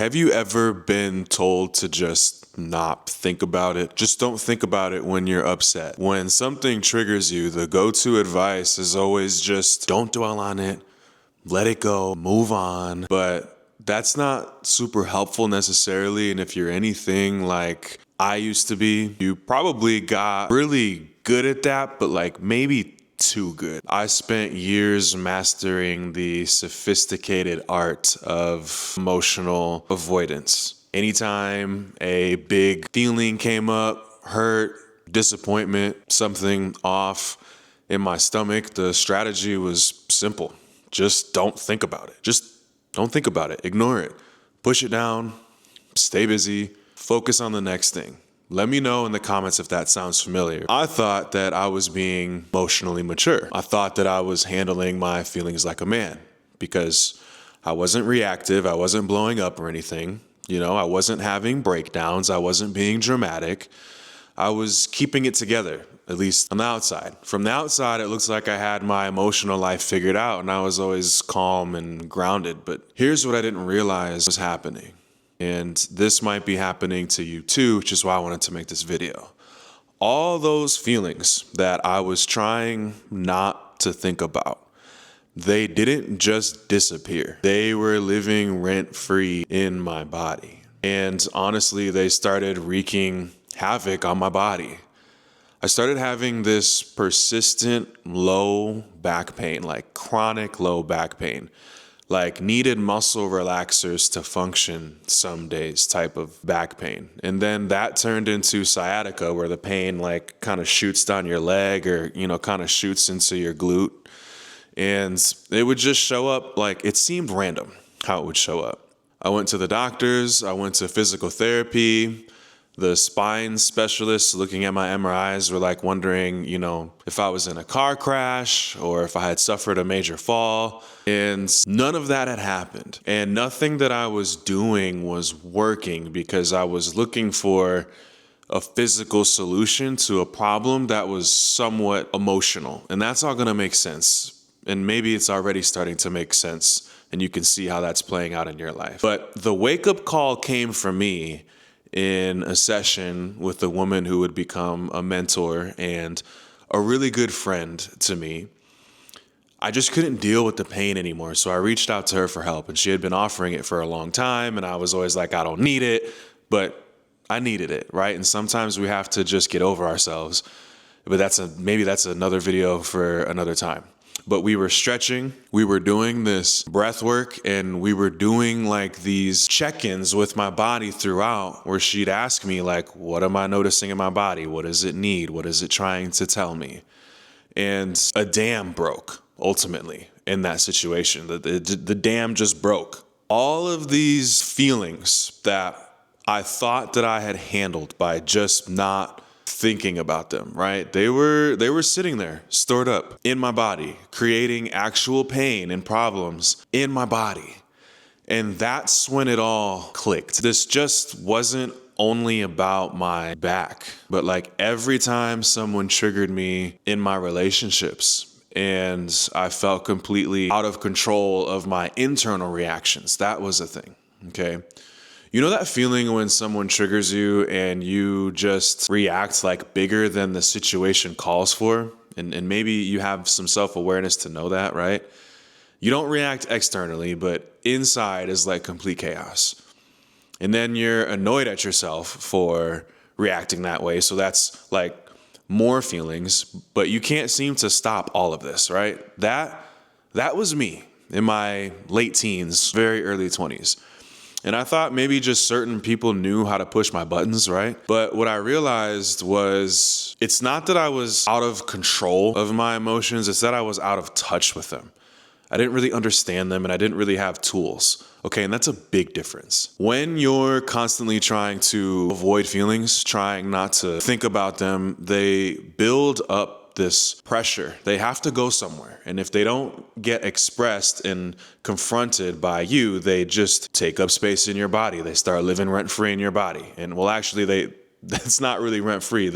Have you ever been told to just not think about it? Just don't think about it when you're upset. When something triggers you, the go-to advice is always just don't dwell on it, let it go, move on. But that's not super helpful necessarily. And if you're anything like I used to be, you probably got really good at that, but like maybe too good. I spent years mastering the sophisticated art of emotional avoidance. Anytime a big feeling came up, hurt, disappointment, something off in my stomach, the strategy was simple. Just don't think about it. Just don't think about it. Ignore it. Push it down. Stay busy. Focus on the next thing. Let me know in the comments if that sounds familiar. I thought that I was being emotionally mature. I thought that I was handling my feelings like a man because I wasn't reactive. I wasn't blowing up or anything. I wasn't having breakdowns. I wasn't being dramatic. I was keeping it together, at least on the outside. From the outside, it looks like I had my emotional life figured out and I was always calm and grounded. But here's what I didn't realize was happening. And this might be happening to you too, which is why I wanted to make this video. All those feelings that I was trying not to think about, they didn't just disappear. They were living rent-free in my body. And honestly, they started wreaking havoc on my body. I started having this persistent low back pain, like chronic low back pain. Like needed muscle relaxers to function some days type of back pain. And then that turned into sciatica where the pain like kind of shoots down your leg or, kind of shoots into your glute. And it would just show up like it seemed random how it would show up. I went to the doctors. I went to physical therapy. The spine specialists looking at my MRIs were like wondering, if I was in a car crash or if I had suffered a major fall. And none of that had happened. And nothing that I was doing was working because I was looking for a physical solution to a problem that was somewhat emotional. And that's all going to make sense. And maybe it's already starting to make sense. And you can see how that's playing out in your life. But the wake-up call came from me in a session with a woman who would become a mentor and a really good friend to me. I just couldn't deal with the pain anymore, so I reached out to her for help, and she had been offering it for a long time, and I was always like, I don't need it, but I needed it, right? And sometimes we have to just get over ourselves, but maybe that's another video for another time. But we were stretching, we were doing this breath work, and we were doing like these check-ins with my body throughout where she'd ask me like, what am I noticing in my body? What does it need? What is it trying to tell me? And a dam broke ultimately in that situation. The dam just broke. All of these feelings that I thought that I had handled by just not thinking about them, right? They were sitting there, stored up in my body, creating actual pain and problems in my body. And that's when it all clicked. This just wasn't only about my back, but like every time someone triggered me in my relationships and I felt completely out of control of my internal reactions, that was a thing, okay? You know that feeling when someone triggers you and you just react like bigger than the situation calls for? And maybe you have some self-awareness to know that, right? You don't react externally, but inside is like complete chaos. And then you're annoyed at yourself for reacting that way. So that's like more feelings, but you can't seem to stop all of this, right? That was me in my late teens, very early 20s. And I thought maybe just certain people knew how to push my buttons, right? But what I realized was it's not that I was out of control of my emotions, it's that I was out of touch with them. I didn't really understand them and I didn't really have tools. Okay, and that's a big difference. When you're constantly trying to avoid feelings, trying not to think about them, they build up this pressure. They have to go somewhere. And if they don't get expressed and confronted by you, they just take up space in your body. They start living rent-free in your body. And well, actually, that's not really rent-free.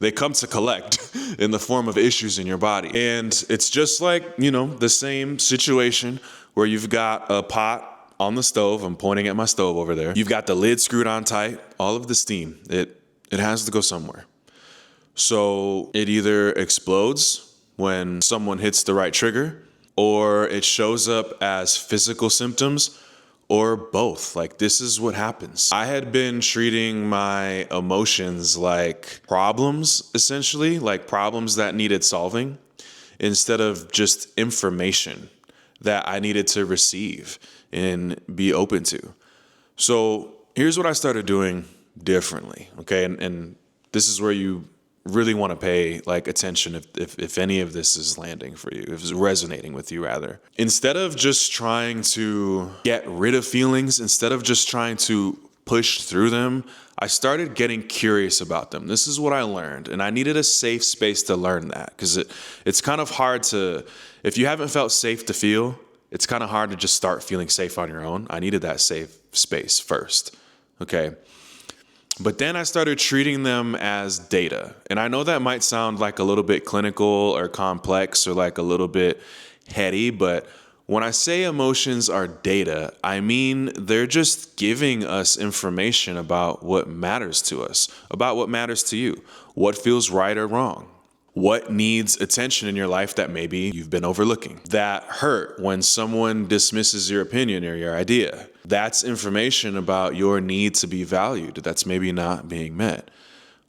They come to collect in the form of issues in your body. And it's just like, the same situation where you've got a pot on the stove. I'm pointing at my stove over there. You've got the lid screwed on tight. All of the steam, it has to go somewhere. So it either explodes when someone hits the right trigger, or it shows up as physical symptoms, or both. Like, this is what happens. I had been treating my emotions like problems, essentially, like problems that needed solving, instead of just information that I needed to receive and be open to. So here's what I started doing differently, okay? And this is where you really want to pay like attention if any of this is landing for you, if it's resonating with you rather. Instead of just trying to get rid of feelings, instead of just trying to push through them, I started getting curious about them. This is what I learned, and I needed a safe space to learn that, because it's kind of hard to, if you haven't felt safe to feel, it's kind of hard to just start feeling safe on your own. I needed that safe space first, okay? But then I started treating them as data. And I know that might sound like a little bit clinical or complex or like a little bit heady, but when I say emotions are data, I mean they're just giving us information about what matters to us, about what matters to you, what feels right or wrong, what needs attention in your life that maybe you've been overlooking, that hurt when someone dismisses your opinion or your idea. That's information about your need to be valued that's maybe not being met.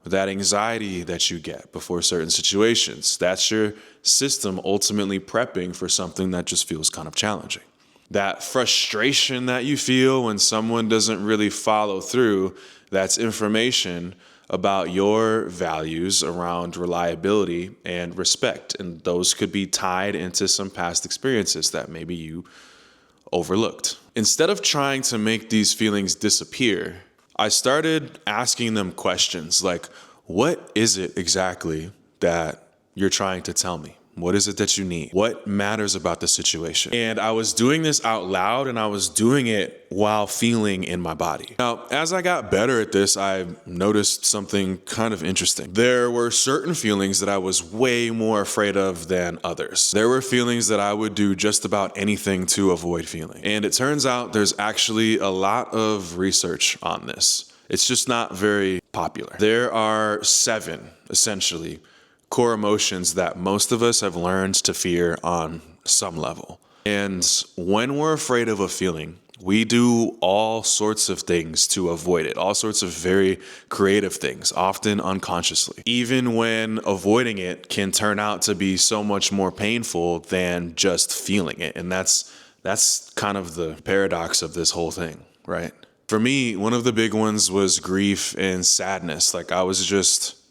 That anxiety that you get before certain situations, that's your system ultimately prepping for something that just feels kind of challenging. That frustration that you feel when someone doesn't really follow through, that's information about your values around reliability and respect. And those could be tied into some past experiences that maybe you overlooked. Instead of trying to make these feelings disappear, I started asking them questions like, what is it exactly that you're trying to tell me? What is it that you need? What matters about the situation? And I was doing this out loud, and I was doing it while feeling in my body. Now, as I got better at this, I noticed something kind of interesting. There were certain feelings that I was way more afraid of than others. There were feelings that I would do just about anything to avoid feeling. And it turns out there's actually a lot of research on this. It's just not very popular. There are 7, essentially, core emotions that most of us have learned to fear on some level. And when we're afraid of a feeling, we do all sorts of things to avoid it, all sorts of very creative things, often unconsciously, even when avoiding it can turn out to be so much more painful than just feeling it. And that's kind of the paradox of this whole thing, right? For me, one of the big ones was grief and sadness. Like,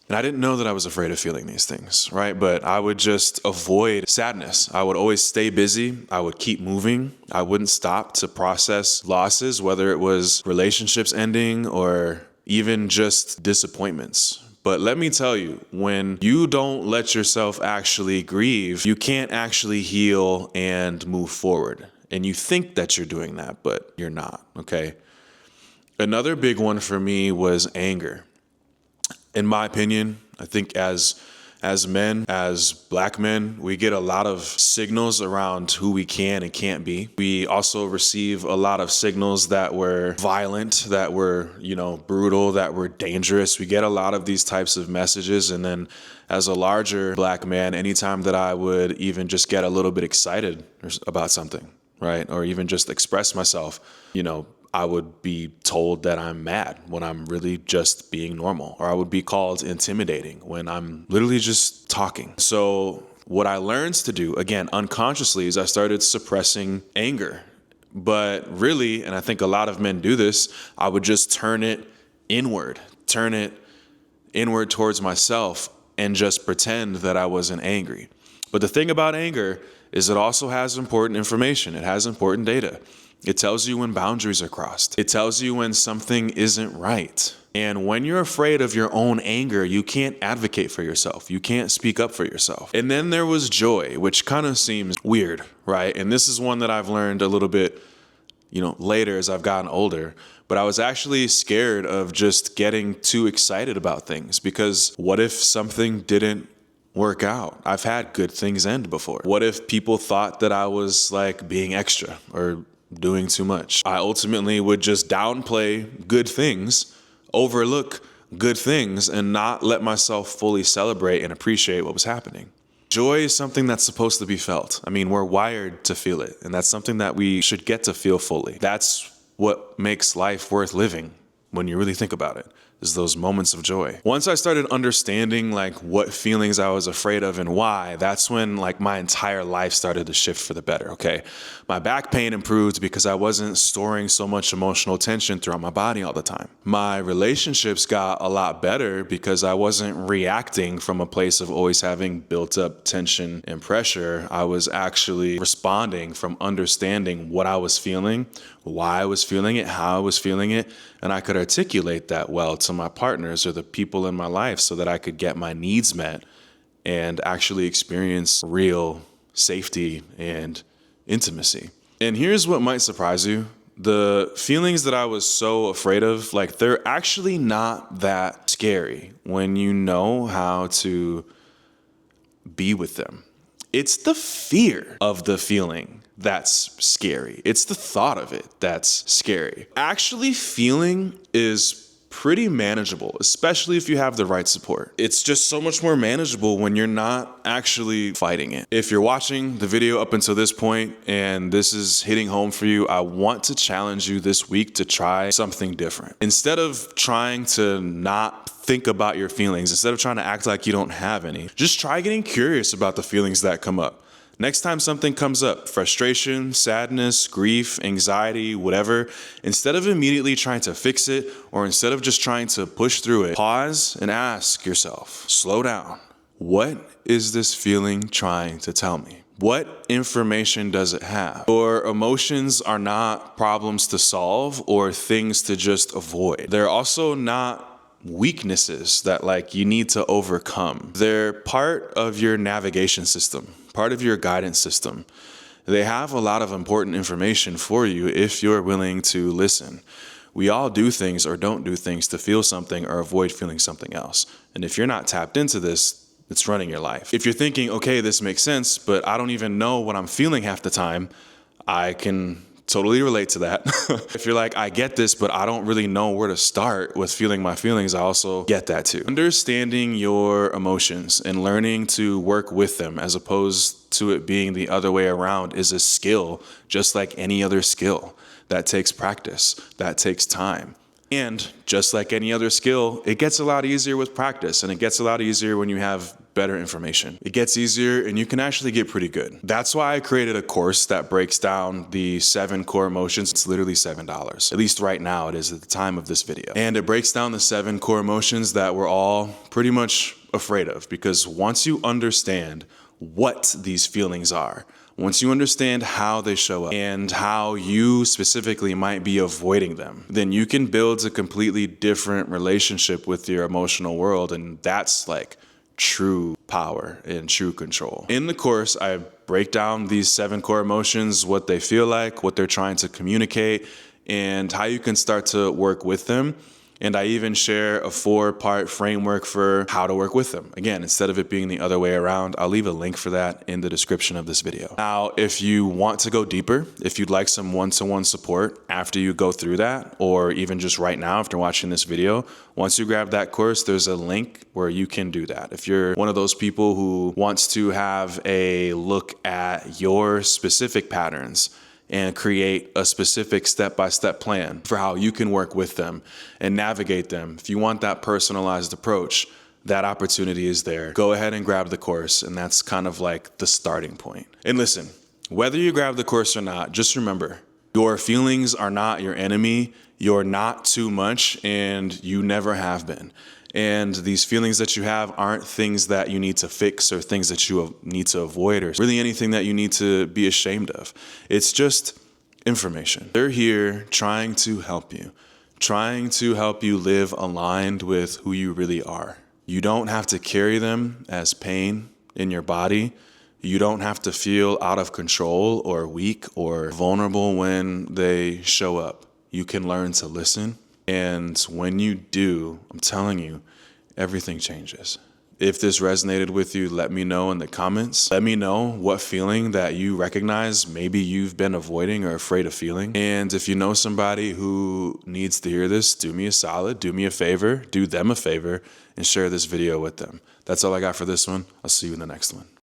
and I didn't know that I was afraid of feeling these things, right? But I would just avoid sadness. I would always stay busy. I would keep moving. I wouldn't stop to process losses, whether it was relationships ending or even just disappointments. But let me tell you, when you don't let yourself actually grieve, you can't actually heal and move forward. And you think that you're doing that, but you're not, okay? Another big one for me was anger. In my opinion, I think as men, as Black men, we get a lot of signals around who we can and can't be. We also receive a lot of signals that we're violent, that we're, brutal, that we're dangerous. We get a lot of these types of messages. And then as a larger Black man, anytime that I would even just get a little bit excited about something, right? Or even just express myself, I would be told that I'm mad when I'm really just being normal, or I would be called intimidating when I'm literally just talking. So what I learned to do, again, unconsciously, is I started suppressing anger. But really, and I think a lot of men do this, I would just turn it inward towards myself and just pretend that I wasn't angry. But the thing about anger is it also has important information. It has important data. It tells you when boundaries are crossed. It tells you when something isn't right. And when you're afraid of your own anger, you can't advocate for yourself. You can't speak up for yourself. And then there was joy, which kind of seems weird, right? And this is one that I've learned a little bit, later as I've gotten older. But I was actually scared of just getting too excited about things, because what if something didn't work out? I've had good things end before. What if people thought that I was like being extra or doing too much. I ultimately would just downplay good things, overlook good things, and not let myself fully celebrate and appreciate what was happening. Joy is something that's supposed to be felt. I mean, we're wired to feel it, and that's something that we should get to feel fully. That's what makes life worth living when you really think about it, is those moments of joy. Once I started understanding like what feelings I was afraid of and why, that's when like my entire life started to shift for the better, okay? My back pain improved because I wasn't storing so much emotional tension throughout my body all the time. My relationships got a lot better because I wasn't reacting from a place of always having built up tension and pressure. I was actually responding from understanding what I was feeling, why I was feeling it, how I was feeling it, and I could articulate that well to my partners or the people in my life so that I could get my needs met and actually experience real safety and intimacy. And here's what might surprise you. The feelings that I was so afraid of, like, they're actually not that scary when you know how to be with them. It's the fear of the feeling that's scary. It's the thought of it that's scary. Actually feeling is pretty manageable, especially if you have the right support. It's just so much more manageable when you're not actually fighting it. If you're watching the video up until this point and this is hitting home for you, I want to challenge you this week to try something different. Instead of trying to not think about your feelings, instead of trying to act like you don't have any, just try getting curious about the feelings that come up. Next time something comes up, frustration, sadness, grief, anxiety, whatever, instead of immediately trying to fix it or instead of just trying to push through it, pause and ask yourself, slow down. What is this feeling trying to tell me? What information does it have? Your emotions are not problems to solve or things to just avoid. They're also not weaknesses that like you need to overcome. They're part of your navigation system, part of your guidance system. They have a lot of important information for you if you're willing to listen. We all do things or don't do things to feel something or avoid feeling something else. And if you're not tapped into this, it's running your life. If you're thinking, okay, this makes sense, but I don't even know what I'm feeling half the time, I can totally relate to that. If you're like, I get this, but I don't really know where to start with feeling my feelings, I also get that too. Understanding your emotions and learning to work with them as opposed to it being the other way around is a skill, just like any other skill. That takes practice, that takes time. And just like any other skill, it gets a lot easier with practice, and it gets a lot easier when you have better information. It gets easier and you can actually get pretty good. That's why I created a course that breaks down the 7 core emotions. It's literally $7. At least right now it is at the time of this video. And it breaks down the 7 core emotions that we're all pretty much afraid of, because once you understand what these feelings are, once you understand how they show up and how you specifically might be avoiding them, then you can build a completely different relationship with your emotional world. And that's like true power and true control. In the course, I break down these 7 core emotions, what they feel like, what they're trying to communicate, and how you can start to work with them. And I even share a 4-part framework for how to work with them. Again, instead of it being the other way around, I'll leave a link for that in the description of this video. Now, if you want to go deeper, if you'd like some one-to-one support after you go through that, or even just right now after watching this video, once you grab that course, there's a link where you can do that. If you're one of those people who wants to have a look at your specific patterns and create a specific step-by-step plan for how you can work with them and navigate them. If you want that personalized approach, that opportunity is there. Go ahead and grab the course, and that's kind of like the starting point. And listen, whether you grab the course or not, just remember, your feelings are not your enemy. You're not too much, and you never have been. And these feelings that you have aren't things that you need to fix or things that you need to avoid or really anything that you need to be ashamed of. It's just information. They're here trying to help you live aligned with who you really are. You don't have to carry them as pain in your body. You don't have to feel out of control or weak or vulnerable when they show up. You can learn to listen. And when you do, I'm telling you, everything changes. If this resonated with you, let me know in the comments. Let me know what feeling that you recognize maybe you've been avoiding or afraid of feeling. And if you know somebody who needs to hear this, do me a solid, do me a favor, do them a favor, and share this video with them. That's all I got for this one. I'll see you in the next one.